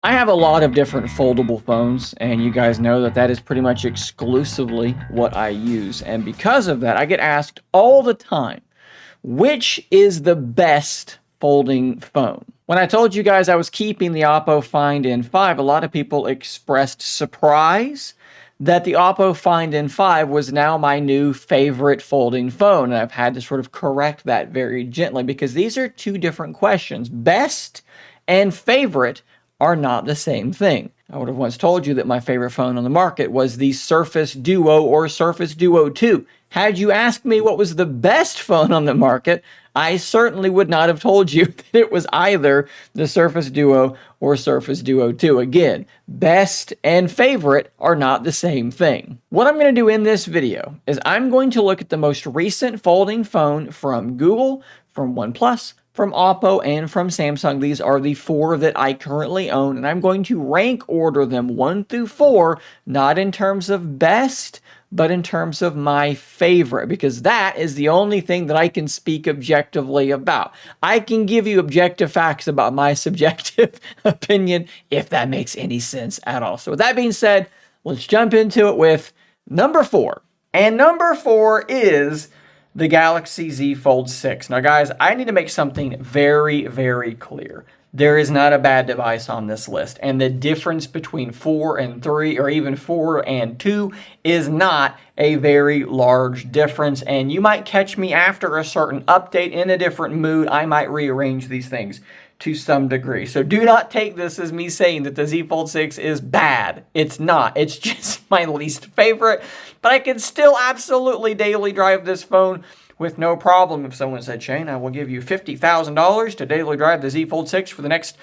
I have a lot of different foldable phones, and you guys know that that is pretty much exclusively what I use. And because of that, I get asked all the time, which is the best folding phone? When I told you guys I was keeping the Oppo Find N5, a lot of people expressed surprise that the Oppo Find N5 was now my new favorite folding phone. And I've had to sort of correct that very gently because these are two different questions. Best and favorite are not the same thing. I would have once told you that my favorite phone on the market was the Surface Duo or Surface Duo 2. Had you asked me what was the best phone on the market, I certainly would not have told you that it was either the Surface Duo or Surface Duo 2. Again, best and favorite are not the same thing. What I'm going to do in this video is I'm going to look at the most recent folding phone from Google, from OnePlus, from Oppo, and from Samsung. These are the four that I currently own, and I'm going to rank order them 1 through 4, not in terms of best, but in terms of my favorite, because that is the only thing that I can speak objectively about. I can give you objective facts about my subjective opinion, if that makes any sense at all. So with that being said, let's jump into it with number 4. And number 4 is the Galaxy Z Fold 6. Now guys, I need to make something very, very clear. There is not a bad device on this list, and the difference between 4 and 3 or even 4 and 2 is not a very large difference, and you might catch me after a certain update in a different mood. I might rearrange these things to some degree. So do not take this as me saying that the Z Fold 6 is bad. It's not. It's just my least favorite, but I can still absolutely daily drive this phone with no problem. If someone said, Shane, I will give you $50,000 to daily drive the Z Fold 6 for the next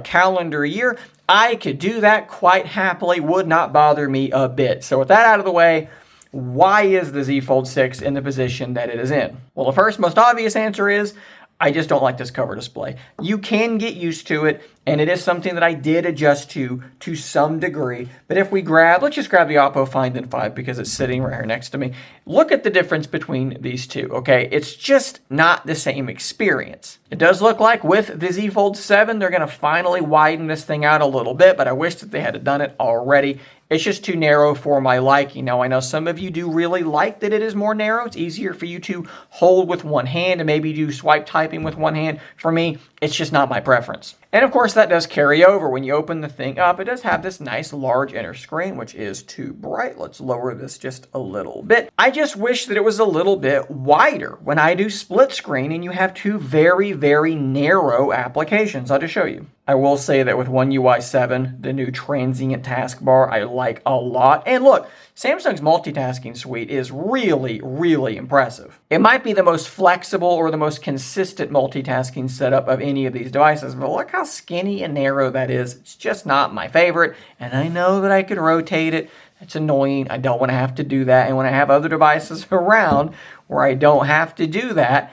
calendar year, I could do that quite happily, would not bother me a bit. So with that out of the way, why is the Z Fold 6 in the position that it is in? Well, the first most obvious answer is, I just don't like this cover display. You can get used to it, and it is something that I did adjust to some degree. But if we let's just grab the Oppo Find N5 because it's sitting right here next to me. Look at the difference between these two, okay? It's just not the same experience. It does look like with the Z Fold 7, they're gonna finally widen this thing out a little bit, but I wish that they had done it already. It's just too narrow for my liking. Now, I know some of you do really like that it is more narrow. It's easier for you to hold with one hand and maybe do swipe typing with one hand. For me, it's just not my preference. And of course, that does carry over. When you open the thing up, it does have this nice large inner screen, which is too bright. Let's lower this just a little bit. I just wish that it was a little bit wider when I do split screen and you have two very, very narrow applications. I'll just show you. I will say that with One UI 7, the new transient taskbar, I like a lot. And look, Samsung's multitasking suite is really, really impressive. It might be the most flexible or the most consistent multitasking setup of any of these devices, but look how skinny and narrow that is. It's just not my favorite, and I know that I could rotate it. It's annoying. I don't want to have to do that, and when I have other devices around where I don't have to do that,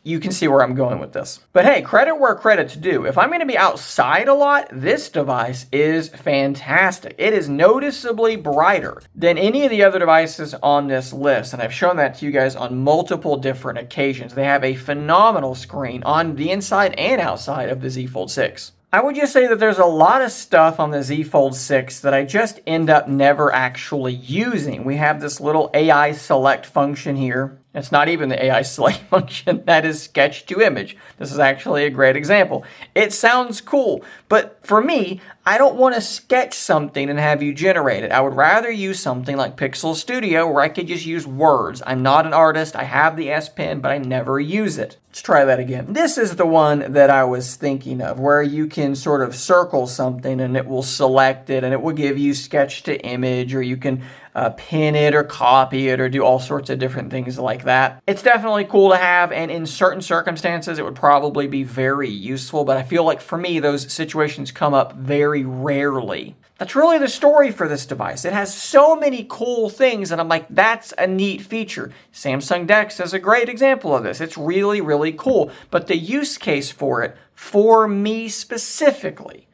you can see where I'm going with this. But hey, credit where credit's due. If I'm going to be outside a lot, this device is fantastic. It is noticeably brighter than any of the other devices on this list, and I've shown that to you guys on multiple different occasions. They have a phenomenal screen on the inside and outside of the Z Fold 6. I would just say that there's a lot of stuff on the Z Fold 6 that I just end up never actually using. We have this little AI select function here. It's not even the AI select function, that is sketch to image. This is actually a great example. It sounds cool, but for me, I don't want to sketch something and have you generate it. I would rather use something like Pixel Studio where I could just use words. I'm not an artist, I have the S Pen, but I never use it. Let's try that again. This is the one that I was thinking of, where you can sort of circle something and it will select it and it will give you sketch to image, or you can pin it or copy it or do all sorts of different things like that. It's definitely cool to have, and in certain circumstances it would probably be very useful, but I feel like for me those situations come up very rarely. That's really the story for this device. It has so many cool things, and I'm like, that's a neat feature. Samsung DeX is a great example of this. It's really, really cool, but the use case for it, for me specifically,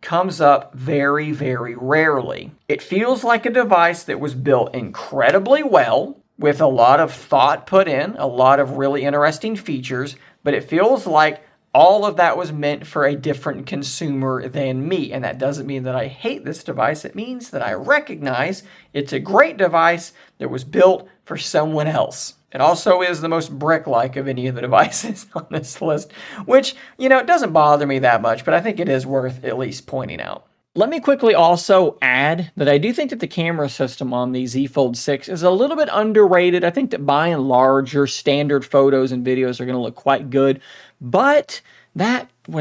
comes up very, very rarely. It feels like a device that was built incredibly well, with a lot of thought put in, a lot of really interesting features, but it feels like all of that was meant for a different consumer than me. And that doesn't mean that I hate this device. It means that I recognize it's a great device that was built for someone else. It also is the most brick-like of any of the devices on this list, which, it doesn't bother me that much, but I think it is worth at least pointing out. Let me quickly also add that I do think that the camera system on the Z Fold 6 is a little bit underrated. I think that by and large, your standard photos and videos are going to look quite good, but that, 10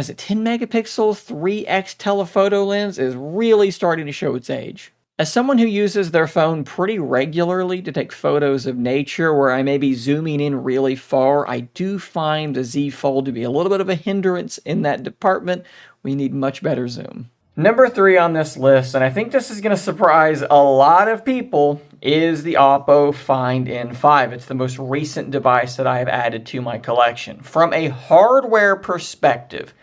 megapixel 3x telephoto lens is really starting to show its age. As someone who uses their phone pretty regularly to take photos of nature where I may be zooming in really far, I do find the Z Fold to be a little bit of a hindrance in that department. We need much better zoom. Number 3 on this list, and I think this is going to surprise a lot of people, is the Oppo Find N5. It's the most recent device that I have added to my collection. From a hardware perspective,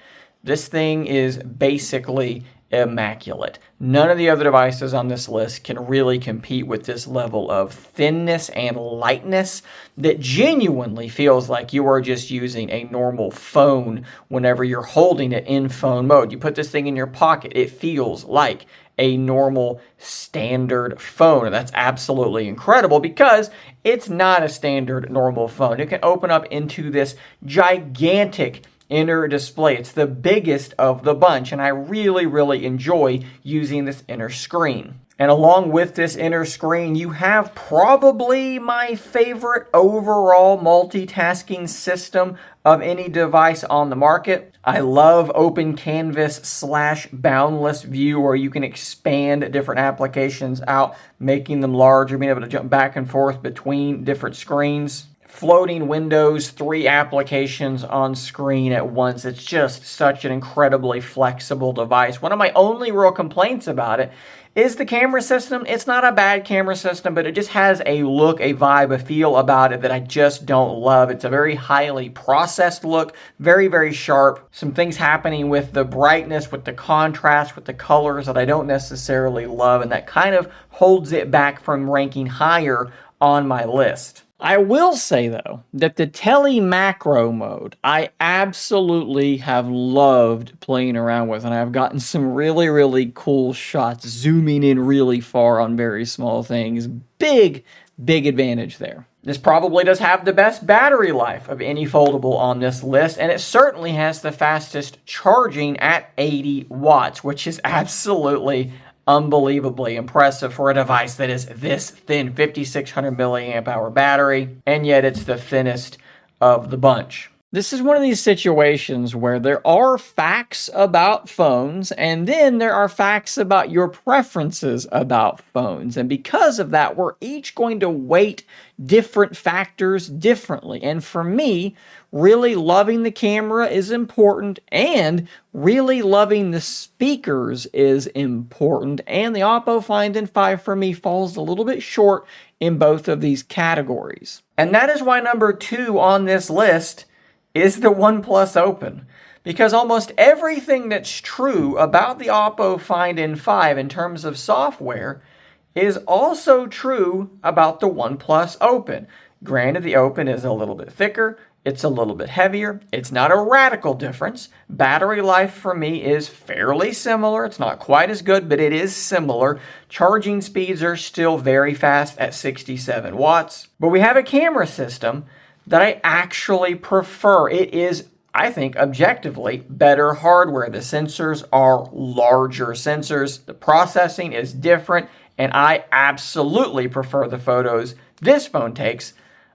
this thing is basically immaculate. None of the other devices on this list can really compete with this level of thinness and lightness that genuinely feels like you are just using a normal phone whenever you're holding it in phone mode. You put this thing in your pocket, it feels like a normal standard phone. And that's absolutely incredible because it's not a standard normal phone. It can open up into this gigantic inner display. It's the biggest of the bunch, and I really, really enjoy using this inner screen. And along with this inner screen, you have probably my favorite overall multitasking system of any device on the market. I love open canvas / boundless view, where you can expand different applications out, making them larger, being able to jump back and forth between different screens. Floating windows, 3 applications on screen at once. It's just such an incredibly flexible device. One of my only real complaints about it is the camera system. It's not a bad camera system, but it just has a look, a vibe, a feel about it that I just don't love. It's a very highly processed look, very, very sharp. Some things happening with the brightness, with the contrast, with the colors that I don't necessarily love, and that kind of holds it back from ranking higher on my list. I will say, though, that the tele macro mode, I absolutely have loved playing around with, and I've gotten some really, really cool shots, zooming in really far on very small things. Big, big advantage there. This probably does have the best battery life of any foldable on this list, and it certainly has the fastest charging at 80 watts, which is absolutely unbelievably impressive for a device that is this thin, 5600 milliamp hour battery, and yet it's the thinnest of the bunch. This is one of these situations where there are facts about phones, and then there are facts about your preferences about phones. And because of that, we're each going to weight different factors differently. And for me, really loving the camera is important, and really loving the speakers is important. And the Oppo Find N5 for me falls a little bit short in both of these categories. And that is why number 2 on this list is the OnePlus Open, because almost everything that's true about the Oppo Find N5 in terms of software is also true about the OnePlus Open. Granted, the Open is a little bit thicker, it's a little bit heavier, it's not a radical difference. Battery life for me is fairly similar. It's not quite as good, but it is similar. Charging speeds are still very fast at 67 watts. But we have a camera system that I actually prefer. It is, I think, objectively better hardware. The sensors are larger sensors. The processing is different, and I absolutely prefer the photos this phone takes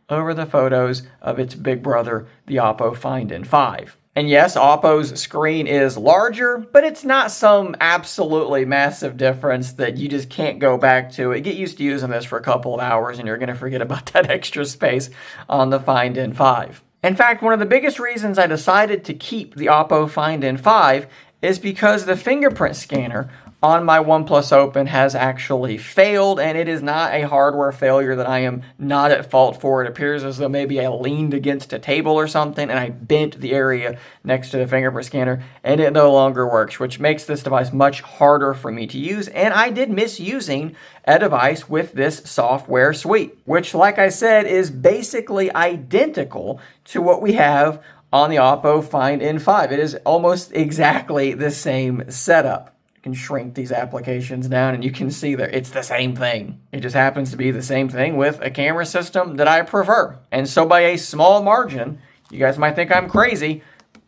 over the photos of its big brother, the Oppo Find N5. And yes, Oppo's screen is larger, but it's not some absolutely massive difference that you just can't go back to it. Get used to using this for a couple of hours and you're going to forget about that extra space on the Find N5. In fact, one of the biggest reasons I decided to keep the Oppo Find N5 is because the fingerprint scanner on my OnePlus Open has actually failed, and it is not a hardware failure that I am not at fault for. It appears as though maybe I leaned against a table or something and I bent the area next to the fingerprint scanner and it no longer works, which makes this device much harder for me to use. And I did miss using a device with this software suite, which, like I said, is basically identical to what we have on the Oppo Find N5. It is almost exactly the same setup. You can shrink these applications down and you can see there, it's the same thing. It just happens to be the same thing with a camera system that I prefer. And so by a small margin, you guys might think I'm crazy,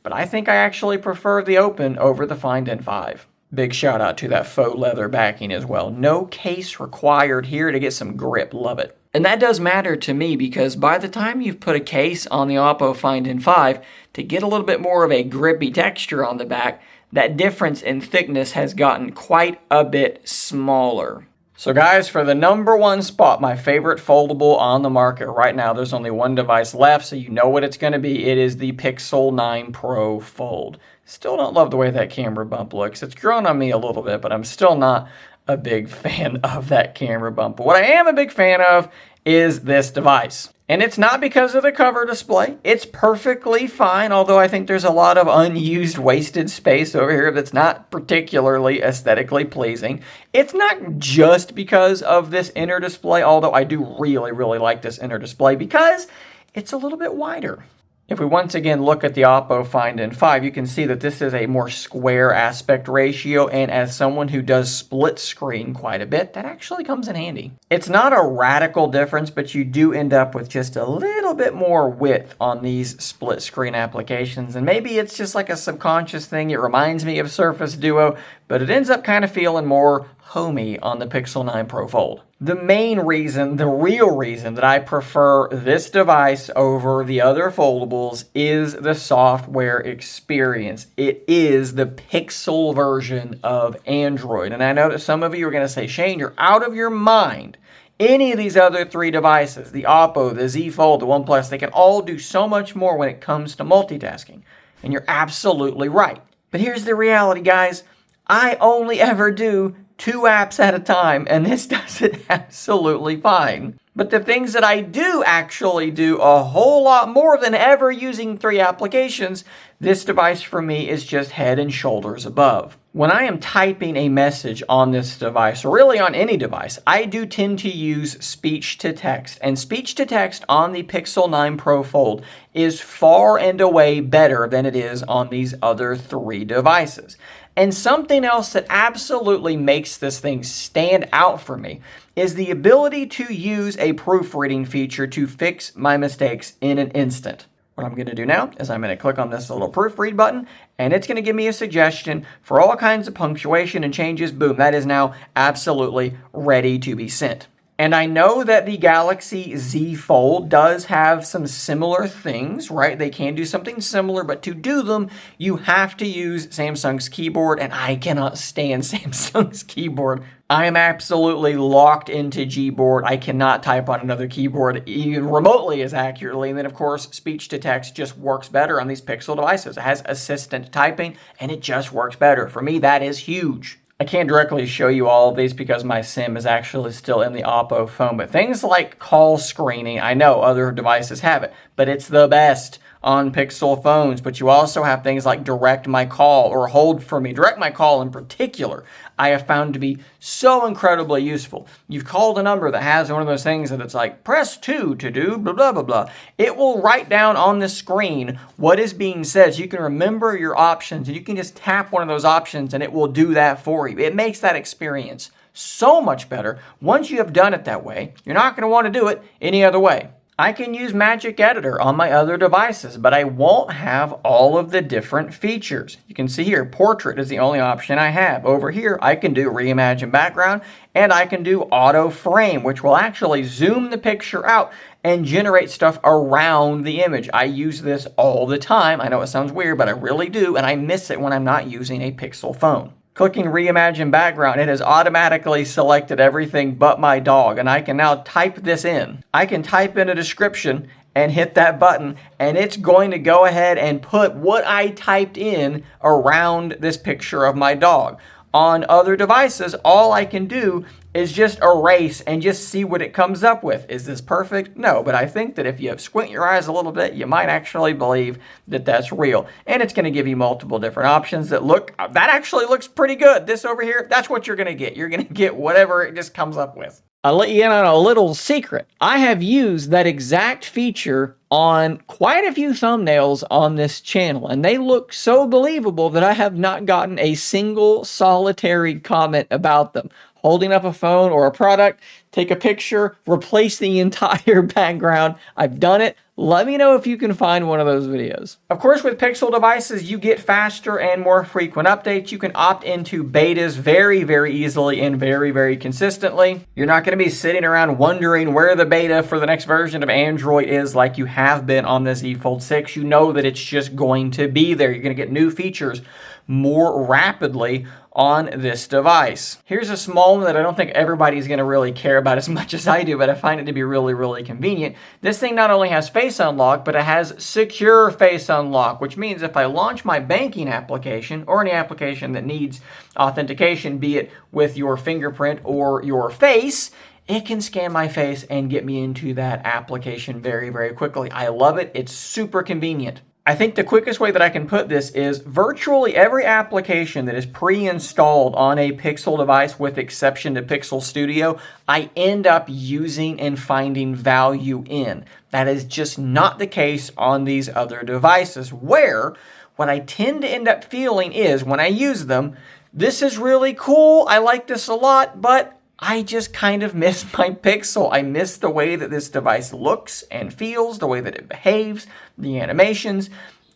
but I think I actually prefer the Open over the Find N5. Big shout out to that faux leather backing as well. No case required here to get some grip. Love it. And that does matter to me because by the time you've put a case on the Oppo Find N5, to get a little bit more of a grippy texture on the back, that difference in thickness has gotten quite a bit smaller. So guys, for the number one spot, my favorite foldable on the market right now, there's only one device left, so you know what it's going to be. It is the Pixel 9 Pro Fold. Still don't love the way that camera bump looks. It's grown on me a little bit, but I'm still not a big fan of that camera bump. But what I am a big fan of is this device. And it's not because of the cover display. It's perfectly fine, although I think there's a lot of unused, wasted space over here that's not particularly aesthetically pleasing. It's not just because of this inner display, although I do really, really like this inner display because it's a little bit wider. If we once again look at the Oppo Find N5, you can see that this is a more square aspect ratio, and as someone who does split screen quite a bit, that actually comes in handy. It's not a radical difference, but you do end up with just a little bit more width on these split screen applications, and maybe it's just like a subconscious thing. It reminds me of Surface Duo, but it ends up kind of feeling more homey on the Pixel 9 Pro Fold. The main reason, the real reason that I prefer this device over the other foldables is the software experience. It is the Pixel version of Android. And I know that some of you are going to say, Shane, you're out of your mind. Any of these other three devices, the Oppo, the Z Fold, the OnePlus, they can all do so much more when it comes to multitasking. And you're absolutely right. But here's the reality, guys. I only ever do 2 apps at a time, and this does it absolutely fine. But the things that I do actually do a whole lot more than ever using 3 applications, this device for me is just head and shoulders above. When I am typing a message on this device, or really on any device, I do tend to use speech to text. And speech to text on the Pixel 9 Pro Fold is far and away better than it is on these other 3 devices. And something else that absolutely makes this thing stand out for me is the ability to use a proofreading feature to fix my mistakes in an instant. What I'm going to do now is I'm going to click on this little proofread button, and it's going to give me a suggestion for all kinds of punctuation and changes. Boom, that is now absolutely ready to be sent. And I know that the Galaxy Z Fold does have some similar things, right? They can do something similar, but to do them, you have to use Samsung's keyboard, and I cannot stand Samsung's keyboard. I am absolutely locked into Gboard. I cannot type on another keyboard even remotely as accurately. And then, of course, speech to text just works better on these Pixel devices. It has assistant typing, and it just works better. For me, that is huge. I can't directly show you all of these because my SIM is actually still in the Oppo phone, but things like call screening, I know other devices have it, but it's the best on Pixel phones. But you also have things like Direct My Call or Hold For Me. Direct My Call in particular, I have found to be so incredibly useful. You've called a number that has one of those things that it's like, press 2 to do blah, blah, blah, blah. It will write down on the screen what is being said so you can remember your options, and you can just tap one of those options and it will do that for you. It makes that experience so much better. Once you have done it that way, you're not going to want to do it any other way. I can use Magic Editor on my other devices, but I won't have all of the different features. You can see here, Portrait is the only option I have. Over here, I can do Reimagine Background, and I can do Auto Frame, which will actually zoom the picture out and generate stuff around the image. I use this all the time. I know it sounds weird, but I really do, and I miss it when I'm not using a Pixel phone. Clicking Reimagine Background, it has automatically selected everything but my dog, and I can now type this in. I can type in a description and hit that button, and it's going to go ahead and put what I typed in around this picture of my dog. On other devices, all I can do is just erase and just see what it comes up with. Is this perfect? No, but I think that if you squint your eyes a little bit, you might actually believe that that's real. And it's going to give you multiple different options that look, that actually looks pretty good. This over here, that's what you're going to get. You're going to get whatever it just comes up with. I'll let you in on a little secret. I have used that exact feature on quite a few thumbnails on this channel, and they look so believable that I have not gotten a single solitary comment about them. Holding up a phone or a product, take a picture, replace the entire background. I've done it. Let me know if you can find one of those videos. Of course, with Pixel devices, you get faster and more frequent updates. You can opt into betas very, very easily and very, very consistently. You're not going to be sitting around wondering where the beta for the next version of Android is like you have been on the Z Fold 6. You know that it's just going to be there. You're going to get new features more rapidly on this device. Here's a small one that I don't think everybody's going to really care about as much as I do, but I find it to be really, really convenient. This thing not only has Face Unlock, but it has Secure Face Unlock, which means if I launch my banking application or any application that needs authentication, be it with your fingerprint or your face, it can scan my face and get me into that application very, very quickly. I love it. It's super convenient. I think the quickest way that I can put this is virtually every application that is pre-installed on a Pixel device, with exception to Pixel Studio, I end up using and finding value in. That is just not the case on these other devices, where what I tend to end up feeling is when I use them, this is really cool, I like this a lot, but I just kind of miss my Pixel. I miss the way that this device looks and feels, the way that it behaves, the animations.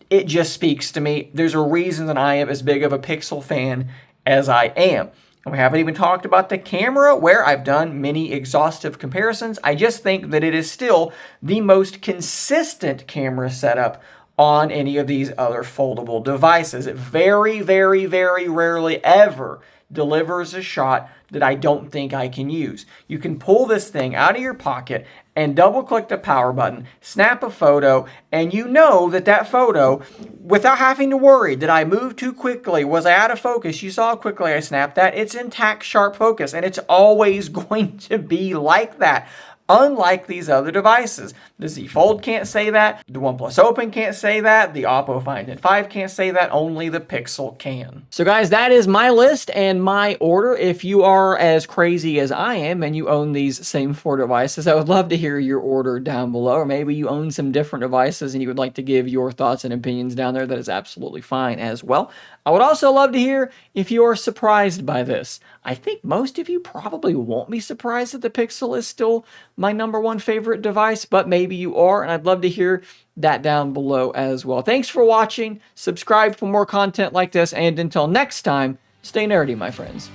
It just speaks to me. There's a reason that I am as big of a Pixel fan as I am. And we haven't even talked about the camera, where I've done many exhaustive comparisons. I just think that it is still the most consistent camera setup on any of these other foldable devices. It very, very, very rarely ever delivers a shot that I don't think I can use. You can pull this thing out of your pocket and double click the power button, snap a photo, and you know that that photo, without having to worry, did I move too quickly? Was I out of focus? You saw how quickly I snapped that. It's intact, sharp focus, and it's always going to be like that. Unlike these other devices. The Z Fold can't say that, the OnePlus Open can't say that, the Oppo Find N5 can't say that, only the Pixel can. So guys, that is my list and my order. If you are as crazy as I am and you own these same 4 devices, I would love to hear your order down below, or maybe you own some different devices and you would like to give your thoughts and opinions down there. That is absolutely fine as well. I would also love to hear if you are surprised by this. I think most of you probably won't be surprised that the Pixel is still my #1 favorite device, but maybe you are, and I'd love to hear that down below as well. Thanks for watching. Subscribe for more content like this, and until next time, stay nerdy, my friends.